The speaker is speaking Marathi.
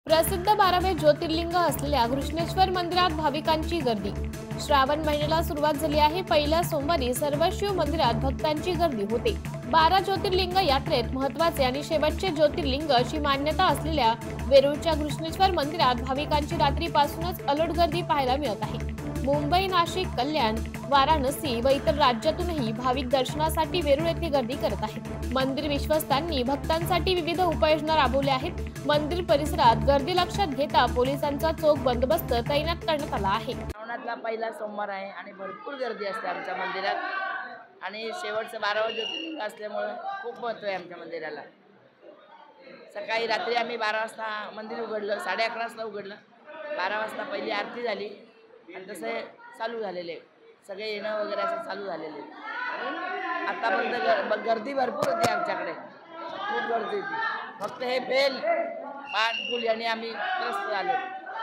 प्रसिद्ध 12वे ज्योतिर्लिंग असलेल्या घृष्णेश्वर मंदिरात भाविकांची गर्दी। श्रावण महिन्याला सुरुवात झाली आहे। पहिल्या सोमवारी सर्व शिव मंदिरात भक्तांची गर्दी होते। 12 ज्योतिर्लिंग यात्रेत महत्त्वाचे आणि शेवटचे ज्योतिर्लिंग अशी मान्यता असलेल्या वेरूळच्या घृष्णेश्वर मंदिरात भाविकांची रात्रीपासूनच अलोट गर्दी पाहायला मिळत आहे। मुंबई, नाशिक, कल्याण, वाराणसी व इतर राज्यातूनही भाविक दर्शनासाठी वेरूळ येथे गर्दी करत आहेत। मंदिर विश्वस्तांनी भक्तांसाठी विविध उपाययोजना राबवल्या आहेत। मंदिर परिसरात गर्दी लक्षात घेता पोलिसांचा चोख बंदोबस्त तैनात करण्यात आला आहे। श्रावणातला पहिला सोमवार आहे आणि भरपूर गर्दी असते आमच्या मंदिरात आणि शेवटचं 12वं ज्योतिर्लिंग असल्यामुळे खूप महत्त्व आहे आमच्या मंदिराला। सकाळी रात्री आम्ही 12 वाजता मंदिर उघडलं, 11:30 वाजता उघडलं, 12 वाजता पहिली आरती झाली आणि तसे चालू झालेले सगळे येणं वगैरे असं चालू झालेले। आतापर्यंत गर्दी भरपूर होती आमच्याकडे, खूप गर्दी होती। फक्त हे बेल पान फुल यांनी आम्ही त्रस्त झालो।